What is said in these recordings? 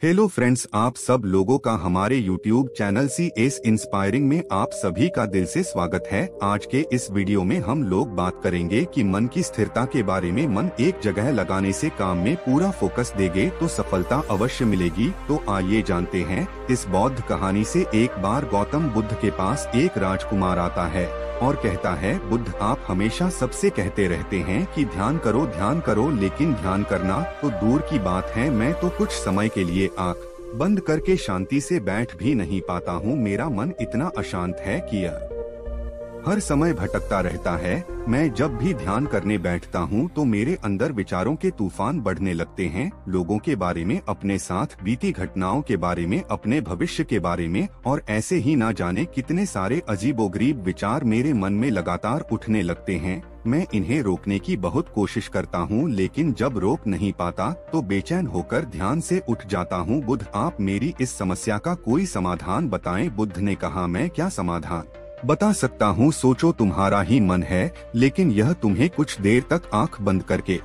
Hello friends, आप सब लोगों का हमारे YouTube चैनल CS इंस्पायरिंग में आप सभी का दिल से स्वागत है। आज के इस वीडियो में हम लोग बात करेंगे कि मन की स्थिरता के बारे में। मन एक जगह लगाने से काम में पूरा फोकस देंगे तो सफलता अवश्य मिलेगी। तो आइए जानते हैं इस बौद्ध कहानी से। एक बार गौतम बुद्ध के पास एक राजकुमार आता है और कहता है, बुद्ध आप हमेशा सबसे कहते रहते हैं कि ध्यान करो, लेकिन ध्यान करना तो दूर की बात है। मैं तो कुछ समय के लिए आंख बंद करके शांति से बैठ भी नहीं पाता हूँ। मेरा मन इतना अशांत है कि यह हर समय भटकता रहता है। मैं जब भी ध्यान करने बैठता हूँ तो मेरे अंदर विचारों के तूफान बढ़ने लगते हैं, लोगों के बारे में, अपने साथ बीती घटनाओं के बारे में, अपने भविष्य के बारे में, और ऐसे ही ना जाने कितने सारे अजीबोगरीब विचार मेरे मन में लगातार उठने लगते हैं। मैं इन्हें रोकने की बहुत कोशिश करता हूँ, लेकिन जब रोक नहीं पाता तो बेचैन होकर ध्यान से उठ जाता हूँ। बुद्ध आप मेरी इस समस्या का कोई समाधान बताएं। बुद्ध ने कहा, मैं क्या समाधान बता सकता हूँ, सोचो तुम्हारा ही मन है, लेकिन यह तुम्हें कुछ देर तक आंख बंद करके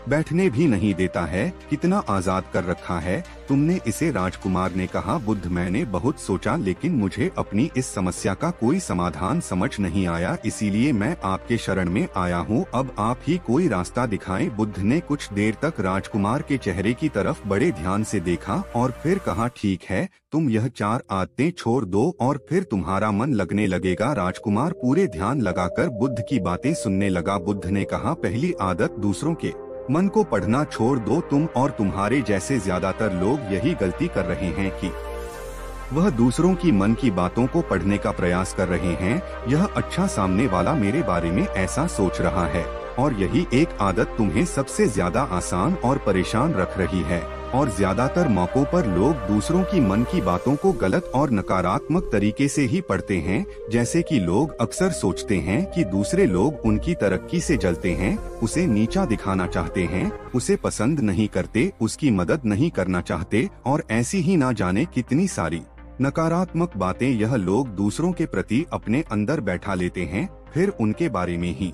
बैठने भी नहीं देता है। कितना आजाद कर रखा है तुमने इसे। राजकुमार ने कहा, बुद्ध मैंने बहुत सोचा, लेकिन मुझे अपनी इस समस्या का कोई समाधान समझ नहीं आया, इसीलिए मैं आपके शरण में आया हूँ। अब आप ही कोई रास्ता दिखाएं। बुद्ध ने कुछ देर तक राजकुमार के चेहरे की तरफ बड़े ध्यान से देखा और फिर कहा, ठीक है, तुम यह 4 आदतें छोड़ दो और फिर तुम्हारा मन लगने लगेगा। राजकुमार पूरे ध्यान लगाकर बुद्ध की बातें सुनने लगा। बुद्ध ने कहा, पहली आदत, दूसरों के मन को पढ़ना छोड़ दो। तुम और तुम्हारे जैसे ज्यादातर लोग यही गलती कर रहे हैं कि वह दूसरों की मन की बातों को पढ़ने का प्रयास कर रहे हैं। यह अच्छा, सामने वाला मेरे बारे में ऐसा सोच रहा है, और यही एक आदत तुम्हें सबसे ज्यादा आसान और परेशान रख रही है। और ज्यादातर मौकों पर लोग दूसरों की मन की बातों को गलत और नकारात्मक तरीके से ही पढ़ते हैं। जैसे कि लोग अक्सर सोचते हैं कि दूसरे लोग उनकी तरक्की से जलते हैं, उसे नीचा दिखाना चाहते हैं, उसे पसंद नहीं करते, उसकी मदद नहीं करना चाहते, और ऐसी ही ना जाने कितनी सारी नकारात्मक बातें यह लोग दूसरों के प्रति अपने अंदर बैठा लेते हैं। फिर उनके बारे में ही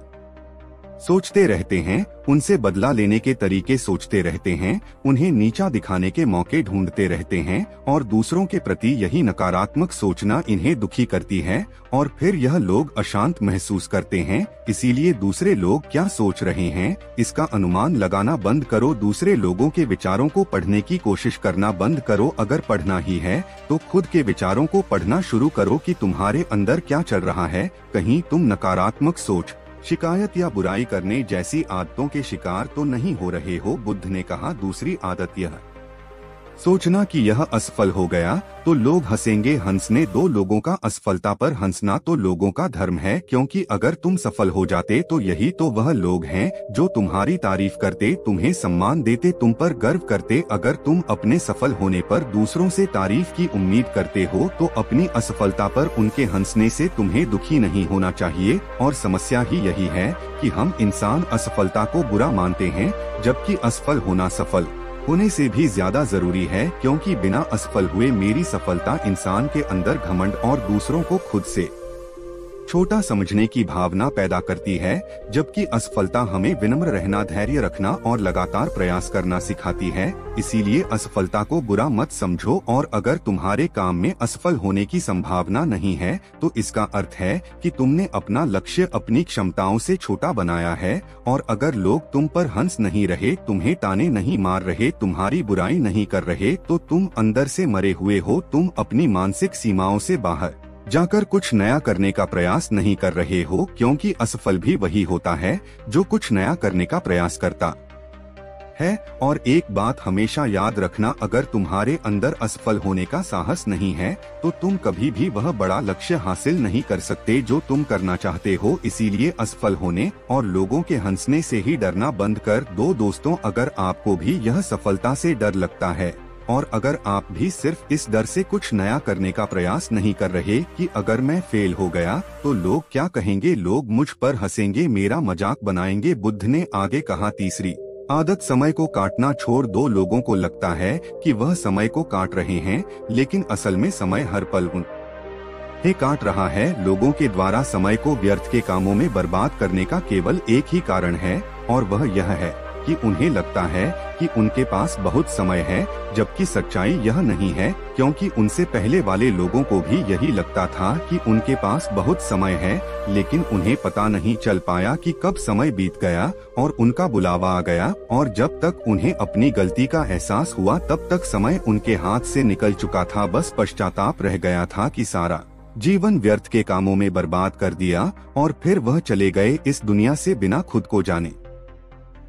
सोचते रहते हैं, उनसे बदला लेने के तरीके सोचते रहते हैं, उन्हें नीचा दिखाने के मौके ढूंढते रहते हैं, और दूसरों के प्रति यही नकारात्मक सोचना इन्हें दुखी करती है, और फिर यह लोग अशांत महसूस करते हैं। इसीलिए दूसरे लोग क्या सोच रहे हैं इसका अनुमान लगाना बंद करो। दूसरे लोगों के विचारों को पढ़ने की कोशिश करना बंद करो। अगर पढ़ना ही है तो खुद के विचारों को पढ़ना शुरू करो कि तुम्हारे अंदर क्या चल रहा है। कहीं तुम नकारात्मक सोच, शिकायत या बुराई करने जैसी आदतों के शिकार तो नहीं हो रहे हो। बुद्ध ने कहा, दूसरी आदत यह सोचना कि यह असफल हो गया तो लोग हंसेंगे। हंसने दो लोगों का, असफलता पर हंसना तो लोगों का धर्म है, क्योंकि अगर तुम सफल हो जाते तो यही तो वह लोग हैं जो तुम्हारी तारीफ करते, तुम्हें सम्मान देते, तुम पर गर्व करते। अगर तुम अपने सफल होने पर दूसरों से तारीफ की उम्मीद करते हो तो अपनी असफलता पर उनके हंसने से तुम्हें दुखी नहीं होना चाहिए। और समस्या ही यही है कि हम इंसान असफलता को बुरा मानते हैं, जबकि असफल होना सफल होने से भी ज्यादा जरूरी है, क्योंकि बिना असफल हुए मेरी सफलता इंसान के अंदर घमंड और दूसरों को खुद से छोटा समझने की भावना पैदा करती है, जबकि असफलता हमें विनम्र रहना, धैर्य रखना और लगातार प्रयास करना सिखाती है। इसीलिए असफलता को बुरा मत समझो, और अगर तुम्हारे काम में असफल होने की संभावना नहीं है तो इसका अर्थ है कि तुमने अपना लक्ष्य अपनी क्षमताओं से छोटा बनाया है। और अगर लोग तुम पर हंस नहीं रहे, तुम्हें ताने नहीं मार रहे, तुम्हारी बुराई नहीं कर रहे, तो तुम अंदर से मरे हुए हो। तुम अपनी मानसिक सीमाओं से बाहर जाकर कुछ नया करने का प्रयास नहीं कर रहे हो, क्योंकि असफल भी वही होता है जो कुछ नया करने का प्रयास करता है। और एक बात हमेशा याद रखना, अगर तुम्हारे अंदर असफल होने का साहस नहीं है तो तुम कभी भी वह बड़ा लक्ष्य हासिल नहीं कर सकते जो तुम करना चाहते हो। इसीलिए असफल होने और लोगों के हंसने से ही डरना बंद कर दो। दोस्तों, अगर आपको भी यह सफलता से डर लगता है, और अगर आप भी सिर्फ इस डर से कुछ नया करने का प्रयास नहीं कर रहे कि अगर मैं फेल हो गया तो लोग क्या कहेंगे, लोग मुझ पर हंसेंगे, मेरा मजाक बनाएंगे। बुद्ध ने आगे कहा, तीसरी आदत, समय को काटना छोड़ दो। लोगों को लगता है कि वह समय को काट रहे हैं, लेकिन असल में समय हर पल उन्हें काट रहा है। लोगों के द्वारा समय को व्यर्थ के कामों में बर्बाद करने का केवल एक ही कारण है, और वह यह है कि उन्हें लगता है कि उनके पास बहुत समय है, जबकि सच्चाई यह नहीं है, क्योंकि उनसे पहले वाले लोगों को भी यही लगता था कि उनके पास बहुत समय है, लेकिन उन्हें पता नहीं चल पाया कि कब समय बीत गया और उनका बुलावा आ गया, और जब तक उन्हें अपनी गलती का एहसास हुआ तब तक समय उनके हाथ से निकल चुका था। बस पश्चाताप रह गया था कि सारा जीवन व्यर्थ के कामों में बर्बाद कर दिया, और फिर वह चले गए इस दुनिया से बिना खुद को जाने,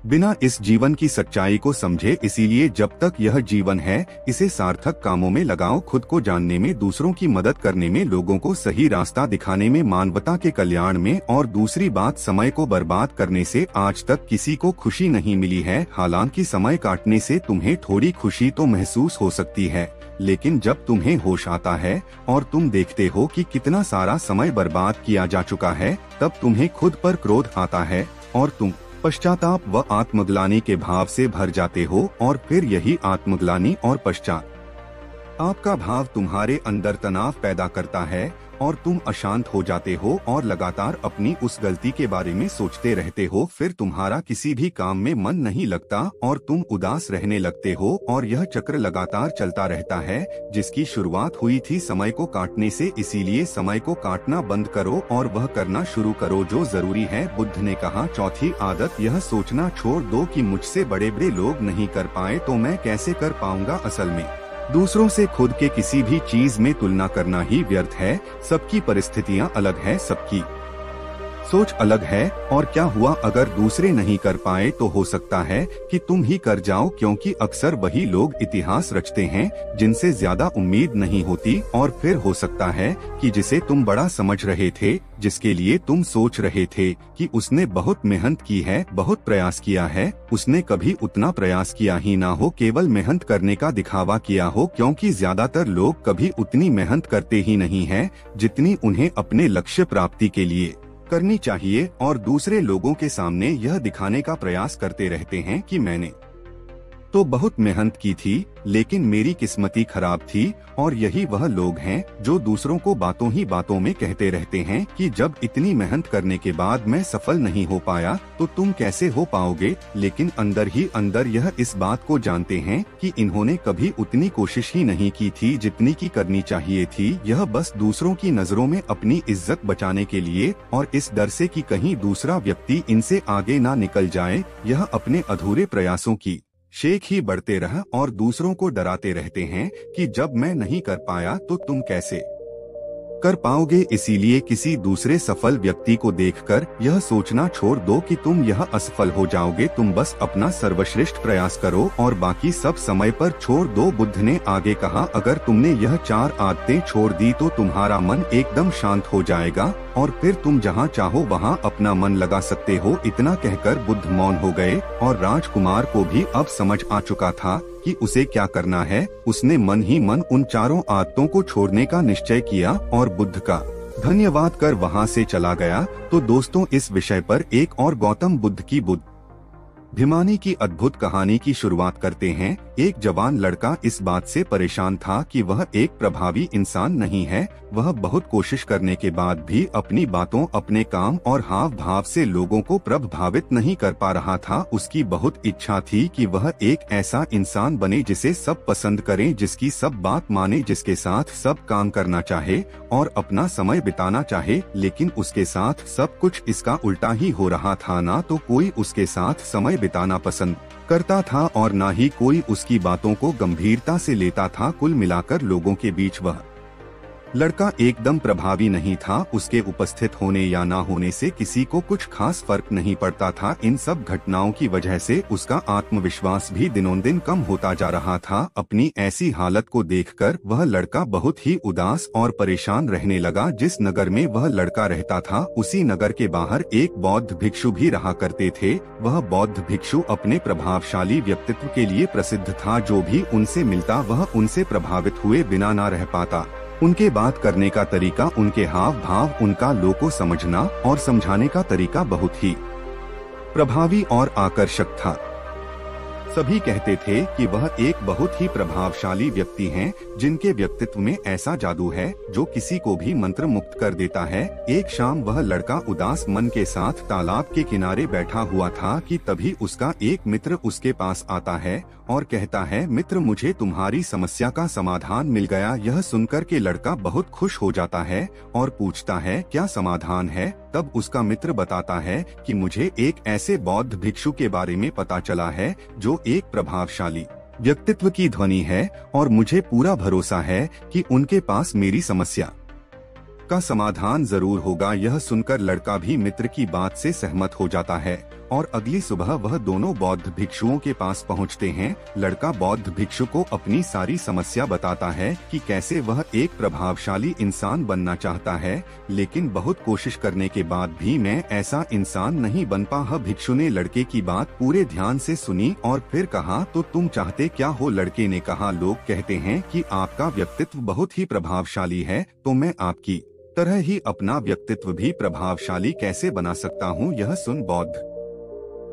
बिना इस जीवन की सच्चाई को समझे। इसीलिए जब तक यह जीवन है, इसे सार्थक कामों में लगाओ, खुद को जानने में, दूसरों की मदद करने में, लोगों को सही रास्ता दिखाने में, मानवता के कल्याण में। और दूसरी बात, समय को बर्बाद करने से आज तक किसी को खुशी नहीं मिली है। हालांकि समय काटने से तुम्हें थोड़ी खुशी तो महसूस हो सकती है, लेकिन जब तुम्हें होश आता है और तुम देखते हो कि कितना सारा समय बर्बाद किया जा चुका है, तब तुम्हें खुद पर क्रोध आता है और तुम पश्चाताप व आत्मग्लानि के भाव से भर जाते हो। और फिर यही आत्मग्लानि और पश्चाताप का भाव तुम्हारे अंदर तनाव पैदा करता है और तुम अशांत हो जाते हो और लगातार अपनी उस गलती के बारे में सोचते रहते हो। फिर तुम्हारा किसी भी काम में मन नहीं लगता और तुम उदास रहने लगते हो, और यह चक्र लगातार चलता रहता है, जिसकी शुरुआत हुई थी समय को काटने से। इसीलिए समय को काटना बंद करो और वह करना शुरू करो जो जरूरी है। बुद्ध ने कहा, चौथी आदत, यह सोचना छोड़ दो कि मुझसे बड़े बड़े लोग नहीं कर पाए तो मैं कैसे कर पाऊंगा। असल में दूसरों से खुद के किसी भी चीज में तुलना करना ही व्यर्थ है। सबकी परिस्थितियां अलग है, सबकी सोच अलग है, और क्या हुआ अगर दूसरे नहीं कर पाए तो हो सकता है कि तुम ही कर जाओ, क्योंकि अक्सर वही लोग इतिहास रचते हैं जिनसे ज्यादा उम्मीद नहीं होती। और फिर हो सकता है कि जिसे तुम बड़ा समझ रहे थे, जिसके लिए तुम सोच रहे थे कि उसने बहुत मेहनत की है, बहुत प्रयास किया है, उसने कभी उतना प्रयास किया ही ना हो, केवल मेहनत करने का दिखावा किया हो। क्योंकि ज्यादातर लोग कभी उतनी मेहनत करते ही नहीं है जितनी उन्हें अपने लक्ष्य प्राप्ति के लिए करनी चाहिए, और दूसरे लोगों के सामने यह दिखाने का प्रयास करते रहते हैं कि मैंने तो बहुत मेहनत की थी, लेकिन मेरी किस्मती खराब थी। और यही वह लोग हैं जो दूसरों को बातों ही बातों में कहते रहते हैं कि जब इतनी मेहनत करने के बाद मैं सफल नहीं हो पाया तो तुम कैसे हो पाओगे। लेकिन अंदर ही अंदर यह इस बात को जानते हैं कि इन्होंने कभी उतनी कोशिश ही नहीं की थी जितनी की करनी चाहिए थी। यह बस दूसरों की नजरों में अपनी इज्जत बचाने के लिए, और इस डर से कि कहीं दूसरा व्यक्ति इनसे आगे ना निकल जाए, यह अपने अधूरे प्रयासों की शेख ही बढ़ते रह और दूसरों को डराते रहते हैं कि जब मैं नहीं कर पाया तो तुम कैसे कर पाओगे। इसीलिए किसी दूसरे सफल व्यक्ति को देखकर यह सोचना छोड़ दो कि तुम यह असफल हो जाओगे। तुम बस अपना सर्वश्रेष्ठ प्रयास करो और बाकी सब समय पर छोड़ दो। बुद्ध ने आगे कहा, अगर तुमने यह 4 आदतें छोड़ दी तो तुम्हारा मन एकदम शांत हो जाएगा और फिर तुम जहाँ चाहो वहाँ अपना मन लगा सकते हो। इतना कहकर बुद्ध मौन हो गए और राजकुमार को भी अब समझ आ चुका था कि उसे क्या करना है। उसने मन ही मन उन 4 आदतों को छोड़ने का निश्चय किया और बुद्ध का धन्यवाद कर वहाँ से चला गया। तो दोस्तों, इस विषय पर एक और गौतम बुद्ध की बुद्धिमानी की अद्भुत कहानी की शुरुआत करते हैं। एक जवान लड़का इस बात से परेशान था कि वह एक प्रभावी इंसान नहीं है। वह बहुत कोशिश करने के बाद भी अपनी बातों, अपने काम और हाव भाव से लोगों को प्रभावित नहीं कर पा रहा था। उसकी बहुत इच्छा थी कि वह एक ऐसा इंसान बने जिसे सब पसंद करें, जिसकी सब बात माने, जिसके साथ सब काम करना चाहे और अपना समय बिताना चाहे। लेकिन उसके साथ सब कुछ इसका उल्टा ही हो रहा था। ना तो कोई उसके साथ समय बिताना पसंद करता था और ना ही कोई उसकी बातों को गंभीरता से लेता था। कुल मिलाकर लोगों के बीच वह लड़का एकदम प्रभावी नहीं था। उसके उपस्थित होने या ना होने से किसी को कुछ खास फर्क नहीं पड़ता था। इन सब घटनाओं की वजह से उसका आत्मविश्वास भी दिनों दिन कम होता जा रहा था। अपनी ऐसी हालत को देखकर वह लड़का बहुत ही उदास और परेशान रहने लगा। जिस नगर में वह लड़का रहता था, उसी नगर के बाहर एक बौद्ध भिक्षु भी रहा करते थे। वह बौद्ध भिक्षु अपने प्रभावशाली व्यक्तित्व के लिए प्रसिद्ध था। जो भी उनसे मिलता वह उनसे प्रभावित हुए बिना ना रह पाता। उनके बात करने का तरीका, उनके हाव भाव, उनका लोगों को समझना और समझाने का तरीका बहुत ही प्रभावी और आकर्षक था। सभी कहते थे कि वह एक बहुत ही प्रभावशाली व्यक्ति हैं, जिनके व्यक्तित्व में ऐसा जादू है जो किसी को भी मंत्र मुक्त कर देता है। एक शाम वह लड़का उदास मन के साथ तालाब के किनारे बैठा हुआ था कि तभी उसका एक मित्र उसके पास आता है और कहता है, मित्र, मुझे तुम्हारी समस्या का समाधान मिल गया। यह सुनकर के लड़का बहुत खुश हो जाता है और पूछता है, क्या समाधान है? तब उसका मित्र बताता है कि मुझे एक ऐसे बौद्ध भिक्षु के बारे में पता चला है जो एक प्रभावशाली व्यक्तित्व की ध्वनि है और मुझे पूरा भरोसा है कि उनके पास मेरी समस्या का समाधान जरूर होगा। यह सुनकर लड़का भी मित्र की बात से सहमत हो जाता है और अगली सुबह वह दोनों बौद्ध भिक्षुओं के पास पहुंचते हैं। लड़का बौद्ध भिक्षु को अपनी सारी समस्या बताता है कि कैसे वह एक प्रभावशाली इंसान बनना चाहता है, लेकिन बहुत कोशिश करने के बाद भी मैं ऐसा इंसान नहीं बन पाया। भिक्षु ने लड़के की बात पूरे ध्यान से सुनी और फिर कहा, तो तुम चाहते क्या हो? लड़के ने कहा, लोग कहते हैं कि आपका व्यक्तित्व बहुत ही प्रभावशाली है, तो मैं आपकी तरह ही अपना व्यक्तित्व भी प्रभावशाली कैसे बना सकता हूँ? यह सुन बौद्ध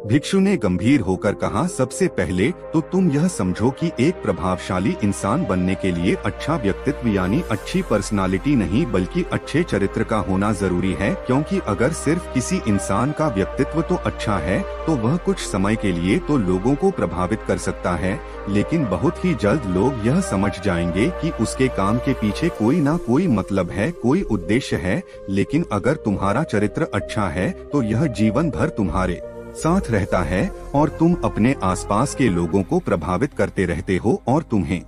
भिक्षु ने गंभीर होकर कहा, सबसे पहले तो तुम यह समझो कि एक प्रभावशाली इंसान बनने के लिए अच्छा व्यक्तित्व यानी अच्छी पर्सनालिटी नहीं बल्कि अच्छे चरित्र का होना जरूरी है, क्योंकि अगर सिर्फ किसी इंसान का व्यक्तित्व तो अच्छा है तो वह कुछ समय के लिए तो लोगों को प्रभावित कर सकता है, लेकिन बहुत ही जल्द लोग यह समझ जाएंगे कि उसके काम के पीछे कोई ना कोई मतलब है, कोई उद्देश्य है। लेकिन अगर तुम्हारा चरित्र अच्छा है तो यह जीवन भर तुम्हारे साथ रहता है और तुम अपने आसपास के लोगों को प्रभावित करते रहते हो और तुम्हें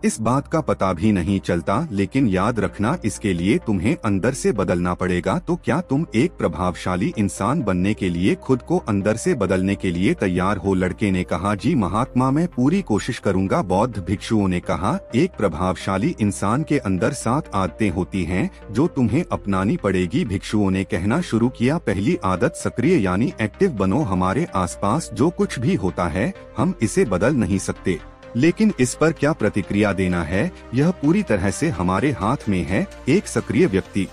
इस बात का पता भी नहीं चलता। लेकिन याद रखना, इसके लिए तुम्हें अंदर से बदलना पड़ेगा। तो क्या तुम एक प्रभावशाली इंसान बनने के लिए खुद को अंदर से बदलने के लिए तैयार हो? लड़के ने कहा, जी महात्मा, मैं पूरी कोशिश करूंगा। बौद्ध भिक्षुओं ने कहा, एक प्रभावशाली इंसान के अंदर 7 आदतें होती हैं जो तुम्हें अपनानी पड़ेगी। भिक्षुओं ने कहना शुरू किया, पहली आदत सक्रिय यानी एक्टिव बनो। हमारे आसपास जो कुछ भी होता है हम इसे बदल नहीं सकते, लेकिन इस पर क्या प्रतिक्रिया देना है यह पूरी तरह से हमारे हाथ में है। एक सक्रिय व्यक्ति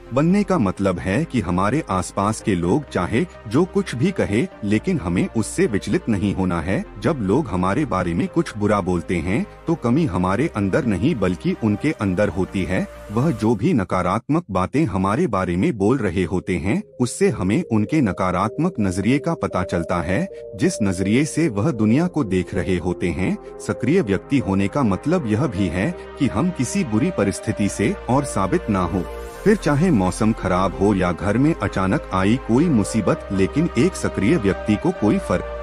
बनने का मतलब है कि हमारे आसपास के लोग चाहे जो कुछ भी कहे, लेकिन हमें उससे विचलित नहीं होना है। जब लोग हमारे बारे में कुछ बुरा बोलते हैं तो कमी हमारे अंदर नहीं बल्कि उनके अंदर होती है। वह जो भी नकारात्मक बातें हमारे बारे में बोल रहे होते हैं उससे हमें उनके नकारात्मक नजरिए का पता चलता है, जिस नजरिए से वह दुनिया को देख रहे होते हैं। सक्रिय व्यक्ति होने का मतलब यह भी है कि हम किसी बुरी परिस्थिति से और साबित ना हो, फिर चाहे मौसम खराब हो या घर में अचानक आई कोई मुसीबत, लेकिन एक सक्रिय व्यक्ति को कोई फर्क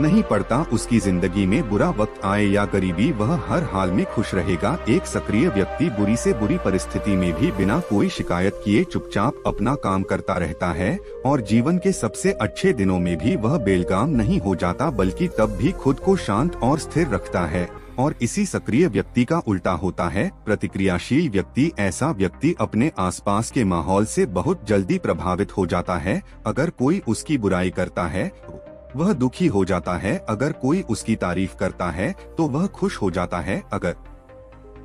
नहीं पड़ता उसकी जिंदगी में बुरा वक्त आए या गरीबी, वह हर हाल में खुश रहेगा। एक सक्रिय व्यक्ति बुरी से बुरी परिस्थिति में भी बिना कोई शिकायत किए चुपचाप अपना काम करता रहता है और जीवन के सबसे अच्छे दिनों में भी वह बेलगाम नहीं हो जाता बल्कि तब भी खुद को शांत और स्थिर रखता है। और इसी सक्रिय व्यक्ति का उल्टा होता है प्रतिक्रियाशील व्यक्ति। ऐसा व्यक्ति अपने आसपास के माहौल से बहुत जल्दी प्रभावित हो जाता है। अगर कोई उसकी बुराई करता है वह दुखी हो जाता है, अगर कोई उसकी तारीफ करता है तो वह खुश हो जाता है। अगर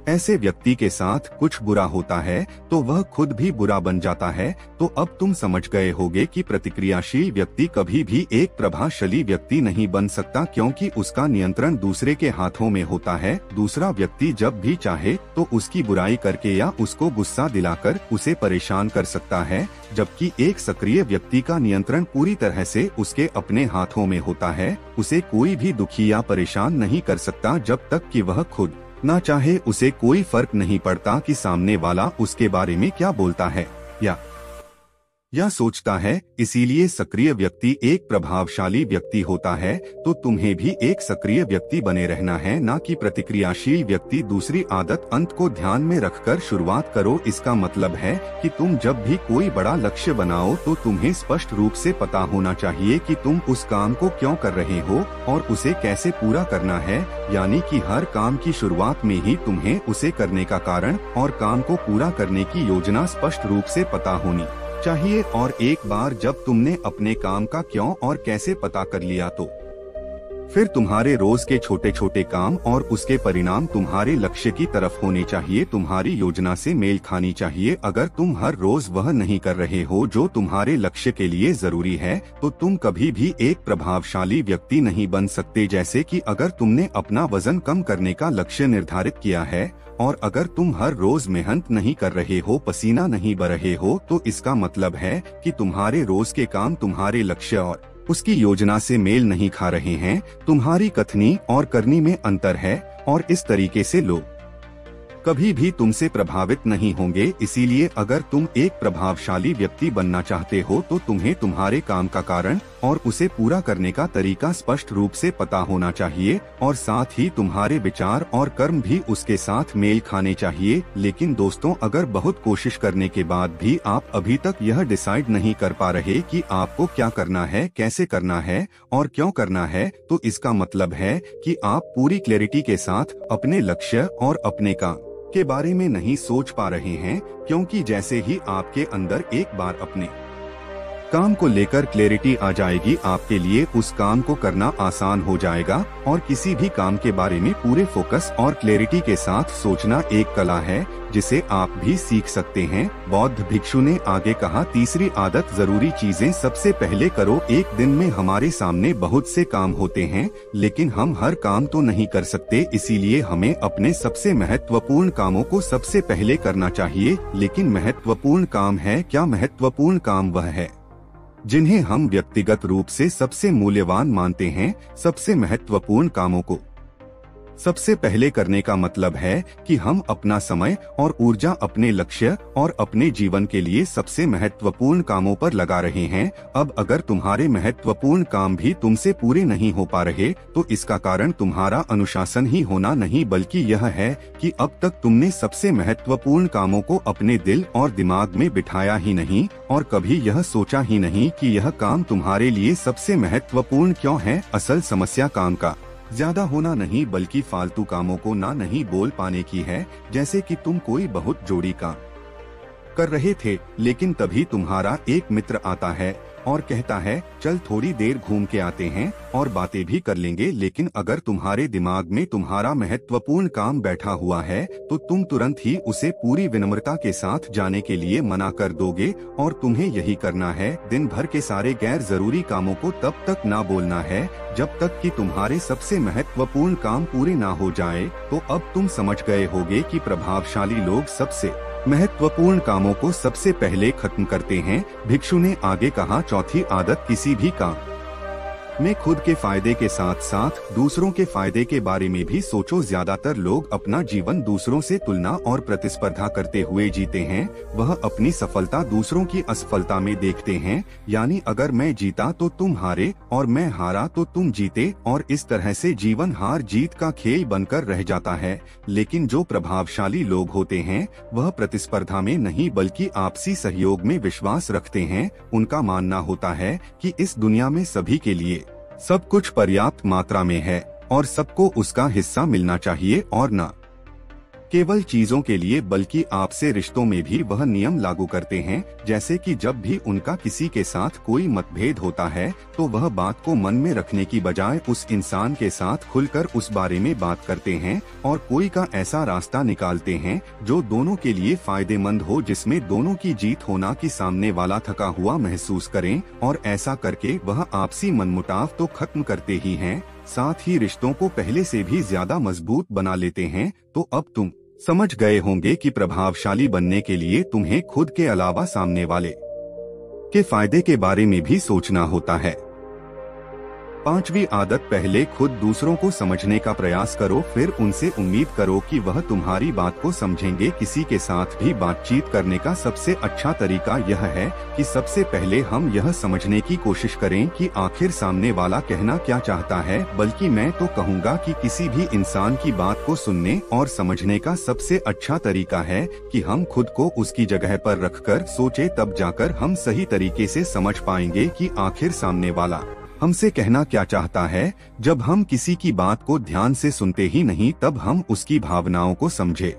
ऐसे व्यक्ति के साथ कुछ बुरा होता है तो वह खुद भी बुरा बन जाता है। तो अब तुम समझ गए होगे कि प्रतिक्रियाशील व्यक्ति कभी भी एक प्रभावशाली व्यक्ति नहीं बन सकता, क्योंकि उसका नियंत्रण दूसरे के हाथों में होता है। दूसरा व्यक्ति जब भी चाहे तो उसकी बुराई करके या उसको गुस्सा दिलाकर उसे परेशान कर सकता है, जबकि एक सक्रिय व्यक्ति का नियंत्रण पूरी तरह से उसके अपने हाथों में होता है। उसे कोई भी दुखी या परेशान नहीं कर सकता जब तक कि वह खुद ना चाहे। उसे कोई फर्क नहीं पड़ता कि सामने वाला उसके बारे में क्या बोलता है या सोचता है। इसीलिए सक्रिय व्यक्ति एक प्रभावशाली व्यक्ति होता है। तो तुम्हें भी एक सक्रिय व्यक्ति बने रहना है, ना कि प्रतिक्रियाशील व्यक्ति। दूसरी आदत, अंत को ध्यान में रखकर शुरुआत करो। इसका मतलब है कि तुम जब भी कोई बड़ा लक्ष्य बनाओ तो तुम्हें स्पष्ट रूप से पता होना चाहिए कि तुम उस काम को क्यों कर रहे हो और उसे कैसे पूरा करना है। यानी कि हर काम की शुरुआत में ही तुम्हें उसे करने का कारण और काम को पूरा करने की योजना स्पष्ट रूप से पता होनी चाहिए। और एक बार जब तुमने अपने काम का क्यों और कैसे पता कर लिया तो फिर तुम्हारे रोज के छोटे छोटे काम और उसके परिणाम तुम्हारे लक्ष्य की तरफ होने चाहिए, तुम्हारी योजना से मेल खानी चाहिए। अगर तुम हर रोज वह नहीं कर रहे हो जो तुम्हारे लक्ष्य के लिए जरूरी है, तो तुम कभी भी एक प्रभावशाली व्यक्ति नहीं बन सकते। जैसे कि अगर तुमने अपना वजन कम करने का लक्ष्य निर्धारित किया है और अगर तुम हर रोज मेहनत नहीं कर रहे हो, पसीना नहीं बह रहे हो, तो इसका मतलब है कि तुम्हारे रोज के काम तुम्हारे लक्ष्य और उसकी योजना से मेल नहीं खा रहे हैं। तुम्हारी कथनी और करनी में अंतर है और इस तरीके से लोग कभी भी तुमसे प्रभावित नहीं होंगे। इसीलिए अगर तुम एक प्रभावशाली व्यक्ति बनना चाहते हो तो तुम्हें तुम्हारे काम का कारण और उसे पूरा करने का तरीका स्पष्ट रूप से पता होना चाहिए और साथ ही तुम्हारे विचार और कर्म भी उसके साथ मेल खाने चाहिए। लेकिन दोस्तों, अगर बहुत कोशिश करने के बाद भी आप अभी तक यह डिसाइड नहीं कर पा रहे कि आपको क्या करना है, कैसे करना है और क्यों करना है, तो इसका मतलब है कि आप पूरी क्लैरिटी के साथ अपने लक्ष्य और अपने काम के बारे में नहीं सोच पा रहे हैं। क्योंकि जैसे ही आपके अंदर एक बार अपने काम को लेकर क्लैरिटी आ जाएगी, आपके लिए उस काम को करना आसान हो जाएगा। और किसी भी काम के बारे में पूरे फोकस और क्लैरिटी के साथ सोचना एक कला है जिसे आप भी सीख सकते हैं। बौद्ध भिक्षु ने आगे कहा, तीसरी आदत, जरूरी चीजें सबसे पहले करो। एक दिन में हमारे सामने बहुत से काम होते हैं, लेकिन हम हर काम तो नहीं कर सकते, इसीलिए हमें अपने सबसे महत्वपूर्ण कामों को सबसे पहले करना चाहिए। लेकिन महत्वपूर्ण काम है क्या? महत्वपूर्ण काम वह है जिन्हें हम व्यक्तिगत रूप से सबसे मूल्यवान मानते हैं। सबसे महत्वपूर्ण कामों को सबसे पहले करने का मतलब है कि हम अपना समय और ऊर्जा अपने लक्ष्य और अपने जीवन के लिए सबसे महत्वपूर्ण कामों पर लगा रहे हैं। अब अगर तुम्हारे महत्वपूर्ण काम भी तुमसे पूरे नहीं हो पा रहे, तो इसका कारण तुम्हारा अनुशासन ही होना नहीं, बल्कि यह है कि अब तक तुमने सबसे महत्वपूर्ण कामों को अपने दिल और दिमाग में बिठाया ही नहीं और कभी यह सोचा ही नहीं कि यह काम तुम्हारे लिए सबसे महत्वपूर्ण क्यों है। असल समस्या काम का ज्यादा होना नहीं, बल्कि फालतू कामों को ना नहीं बोल पाने की है। जैसे कि तुम कोई बहुत जोड़ी काम कर रहे थे, लेकिन तभी तुम्हारा एक मित्र आता है और कहता है, चल थोड़ी देर घूम के आते हैं और बातें भी कर लेंगे। लेकिन अगर तुम्हारे दिमाग में तुम्हारा महत्वपूर्ण काम बैठा हुआ है, तो तुम तुरंत ही उसे पूरी विनम्रता के साथ जाने के लिए मना कर दोगे। और तुम्हें यही करना है। दिन भर के सारे गैर जरूरी कामों को तब तक ना बोलना है जब तक कि तुम्हारे सबसे महत्वपूर्ण काम पूरे ना हो जाए। तो अब तुम समझ गए होगे कि प्रभावशाली लोग सबसे महत्वपूर्ण कामों को सबसे पहले खत्म करते हैं। भिक्षु ने आगे कहा, चौथी आदत, किसी भी काम में खुद के फायदे के साथ साथ दूसरों के फायदे के बारे में भी सोचो। ज्यादातर लोग अपना जीवन दूसरों से तुलना और प्रतिस्पर्धा करते हुए जीते हैं। वह अपनी सफलता दूसरों की असफलता में देखते हैं। यानी अगर मैं जीता तो तुम हारे और मैं हारा तो तुम जीते, और इस तरह से जीवन हार जीत का खेल बनकर रह जाता है। लेकिन जो प्रभावशाली लोग होते हैं, वह प्रतिस्पर्धा में नहीं बल्कि आपसी सहयोग में विश्वास रखते हैं। उनका मानना होता है कि इस दुनिया में सभी के लिए सब कुछ पर्याप्त मात्रा में है और सबको उसका हिस्सा मिलना चाहिए, और न केवल चीजों के लिए बल्कि आपसे रिश्तों में भी वह नियम लागू करते हैं। जैसे कि जब भी उनका किसी के साथ कोई मतभेद होता है, तो वह बात को मन में रखने की बजाय उस इंसान के साथ खुलकर उस बारे में बात करते हैं और कोई का ऐसा रास्ता निकालते हैं जो दोनों के लिए फायदेमंद हो, जिसमें दोनों की जीत होना कि सामने वाला थका हुआ महसूस करें। और ऐसा करके वह आपसी मनमुटाव तो खत्म करते ही हैं, साथ ही रिश्तों को पहले से भी ज्यादा मजबूत बना लेते हैं। तो अब तुम समझ गए होंगे कि प्रभावशाली बनने के लिए तुम्हें खुद के अलावा सामने वाले के फायदे के बारे में भी सोचना होता है। पांचवी आदत, पहले खुद दूसरों को समझने का प्रयास करो, फिर उनसे उम्मीद करो कि वह तुम्हारी बात को समझेंगे। किसी के साथ भी बातचीत करने का सबसे अच्छा तरीका यह है कि सबसे पहले हम यह समझने की कोशिश करें कि आखिर सामने वाला कहना क्या चाहता है। बल्कि मैं तो कहूँगा कि किसी भी इंसान की बात को सुनने और समझने का सबसे अच्छा तरीका है कि हम खुद को उसकी जगह पर रखकर सोचे, तब जाकर हम सही तरीके से समझ पाएंगे कि आखिर सामने वाला हमसे कहना क्या चाहता है। जब हम किसी की बात को ध्यान से सुनते ही नहीं, तब हम उसकी भावनाओं को समझे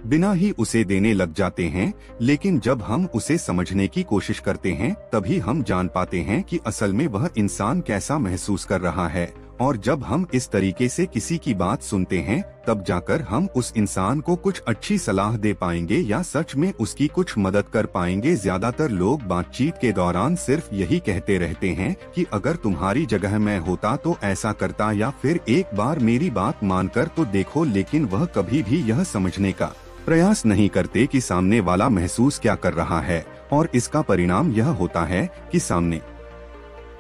बिना ही उसे देने लग जाते हैं। लेकिन जब हम उसे समझने की कोशिश करते हैं, तभी हम जान पाते हैं कि असल में वह इंसान कैसा महसूस कर रहा है और जब हम इस तरीके से किसी की बात सुनते हैं तब जाकर हम उस इंसान को कुछ अच्छी सलाह दे पाएंगे या सच में उसकी कुछ मदद कर पाएंगे। ज्यादातर लोग बातचीत के दौरान सिर्फ यही कहते रहते हैं कि अगर तुम्हारी जगह मैं होता तो ऐसा करता या फिर एक बार मेरी बात मानकर तो देखो, लेकिन वह कभी भी यह समझने का प्रयास नहीं करते कि सामने वाला महसूस क्या कर रहा है। और इसका परिणाम यह होता है कि सामने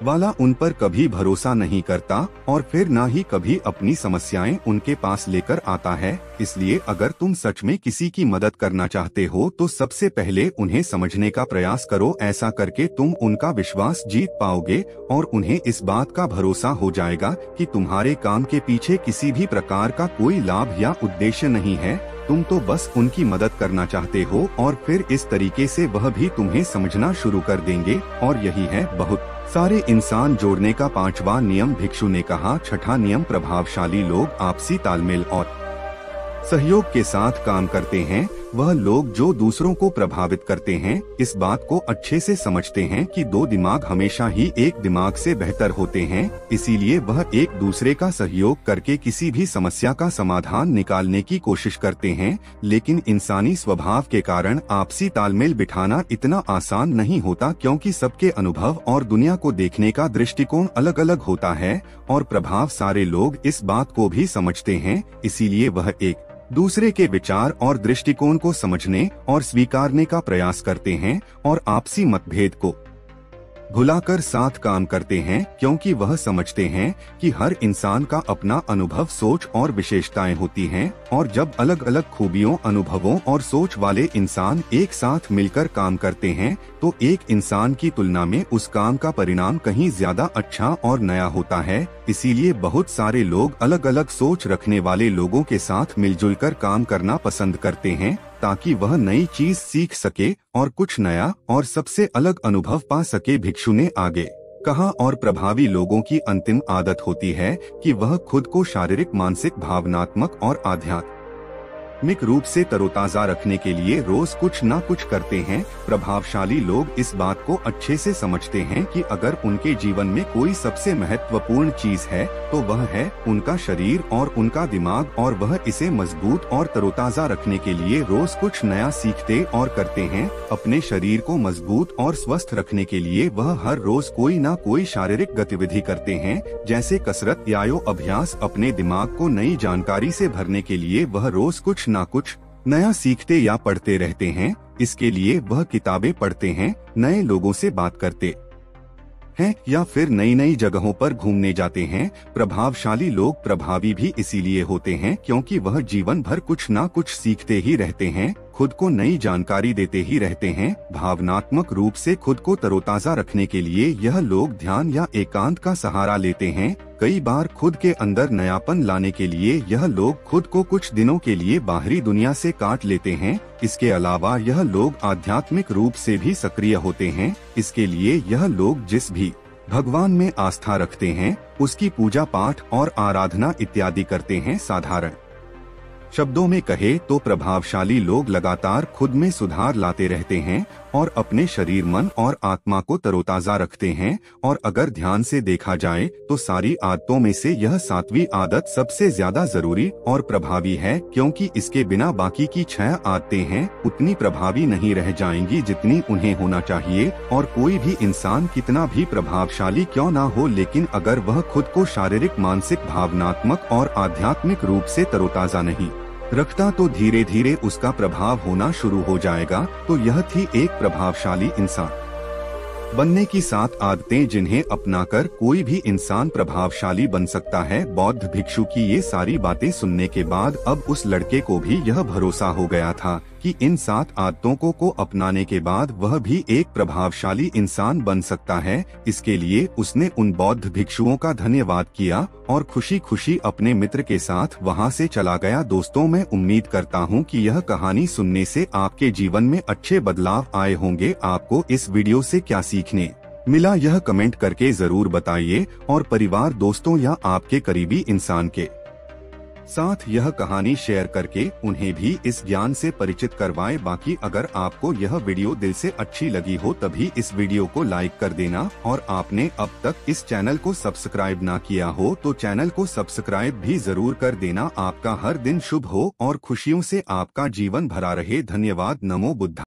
वाला उन पर कभी भरोसा नहीं करता और फिर ना ही कभी अपनी समस्याएं उनके पास लेकर आता है। इसलिए अगर तुम सच में किसी की मदद करना चाहते हो तो सबसे पहले उन्हें समझने का प्रयास करो। ऐसा करके तुम उनका विश्वास जीत पाओगे और उन्हें इस बात का भरोसा हो जाएगा कि तुम्हारे काम के पीछे किसी भी प्रकार का कोई लाभ या उद्देश्य नहीं है, तुम तो बस उनकी मदद करना चाहते हो। और फिर इस तरीके से वह भी तुम्हें समझना शुरू कर देंगे। और यही है बहुत सारे इंसान जोड़ने का 5वां नियम। भिक्षु ने कहा। 6ठा नियम, प्रभावशाली लोग आपसी तालमेल और सहयोग के साथ काम करते हैं। वह लोग जो दूसरों को प्रभावित करते हैं इस बात को अच्छे से समझते हैं कि दो दिमाग हमेशा ही एक दिमाग से बेहतर होते हैं, इसीलिए वह एक दूसरे का सहयोग करके किसी भी समस्या का समाधान निकालने की कोशिश करते हैं। लेकिन इंसानी स्वभाव के कारण आपसी तालमेल बिठाना इतना आसान नहीं होता, क्योंकि सबके अनुभव और दुनिया को देखने का दृष्टिकोण अलग अलग होता है और प्रभाव सारे लोग इस बात को भी समझते हैं। इसीलिए वह एक दूसरे के विचार और दृष्टिकोण को समझने और स्वीकारने का प्रयास करते हैं और आपसी मतभेद को भुलाकर साथ काम करते हैं, क्योंकि वह समझते हैं कि हर इंसान का अपना अनुभव, सोच और विशेषताएं होती हैं। और जब अलग अलग खूबियों, अनुभवों और सोच वाले इंसान एक साथ मिलकर काम करते हैं तो एक इंसान की तुलना में उस काम का परिणाम कहीं ज्यादा अच्छा और नया होता है। इसीलिए बहुत सारे लोग अलग अलग सोच रखने वाले लोगों के साथ मिलजुल कर काम करना पसंद करते हैं, ताकि वह नई चीज सीख सके और कुछ नया और सबसे अलग अनुभव पा सके। भिक्षु ने आगे कहा। और प्रभावी लोगों की अंतिम आदत होती है कि वह खुद को शारीरिक, मानसिक, भावनात्मक और आध्यात्मिक रूप से तरोताजा रखने के लिए रोज कुछ न कुछ करते हैं। प्रभावशाली लोग इस बात को अच्छे से समझते हैं कि अगर उनके जीवन में कोई सबसे महत्वपूर्ण चीज है तो वह है उनका शरीर और उनका दिमाग, और वह इसे मजबूत और तरोताजा रखने के लिए रोज कुछ नया सीखते और करते हैं। अपने शरीर को मजबूत और स्वस्थ रखने के लिए वह हर रोज कोई न कोई शारीरिक गतिविधि करते हैं, जैसे कसरत या योग अभ्यास। अपने दिमाग को नई जानकारी से भरने के लिए वह रोज कुछ न कुछ नया सीखते या पढ़ते रहते हैं। इसके लिए वह किताबें पढ़ते हैं, नए लोगों से बात करते हैं या फिर नई नई जगहों पर घूमने जाते हैं। प्रभावशाली लोग प्रभावी भी इसीलिए होते हैं क्योंकि वह जीवन भर कुछ ना कुछ सीखते ही रहते हैं, खुद को नई जानकारी देते ही रहते हैं। भावनात्मक रूप से खुद को तरोताजा रखने के लिए यह लोग ध्यान या एकांत का सहारा लेते हैं। कई बार खुद के अंदर नयापन लाने के लिए यह लोग खुद को कुछ दिनों के लिए बाहरी दुनिया से काट लेते हैं। इसके अलावा यह लोग आध्यात्मिक रूप से भी सक्रिय होते हैं। इसके लिए यह लोग जिस भी भगवान में आस्था रखते हैं उसकी पूजा पाठ और आराधना इत्यादि करते हैं। साधारण शब्दों में कहे तो प्रभावशाली लोग लगातार खुद में सुधार लाते रहते हैं और अपने शरीर, मन और आत्मा को तरोताजा रखते हैं। और अगर ध्यान से देखा जाए तो सारी आदतों में से यह 7वीं आदत सबसे ज्यादा जरूरी और प्रभावी है, क्योंकि इसके बिना बाकी की 6 आदतें हैं उतनी प्रभावी नहीं रह जाएंगी जितनी उन्हें होना चाहिए। और कोई भी इंसान कितना भी प्रभावशाली क्यों ना हो, लेकिन अगर वह खुद को शारीरिक, मानसिक, भावनात्मक और आध्यात्मिक रूप से तरोताजा नहीं रखता तो धीरे धीरे उसका प्रभाव होना शुरू हो जाएगा। तो यह थी एक प्रभावशाली इंसान बनने की 7 आदतें जिन्हें अपनाकर कोई भी इंसान प्रभावशाली बन सकता है। बौद्ध भिक्षु की ये सारी बातें सुनने के बाद अब उस लड़के को भी यह भरोसा हो गया था कि इन 7 आदतों को अपनाने के बाद वह भी एक प्रभावशाली इंसान बन सकता है। इसके लिए उसने उन बौद्ध भिक्षुओं का धन्यवाद किया और खुशी खुशी अपने मित्र के साथ वहां से चला गया। दोस्तों, मैं उम्मीद करता हूं कि यह कहानी सुनने से आपके जीवन में अच्छे बदलाव आए होंगे। आपको इस वीडियो से क्या सीखने मिला यह कमेंट करके जरूर बताइए और परिवार, दोस्तों या आपके करीबी इंसान के साथ यह कहानी शेयर करके उन्हें भी इस ज्ञान से परिचित करवाएं। बाकी अगर आपको यह वीडियो दिल से अच्छी लगी हो तभी इस वीडियो को लाइक कर देना, और आपने अब तक इस चैनल को सब्सक्राइब ना किया हो तो चैनल को सब्सक्राइब भी जरूर कर देना। आपका हर दिन शुभ हो और खुशियों से आपका जीवन भरा रहे। धन्यवाद। नमो बुद्धाय।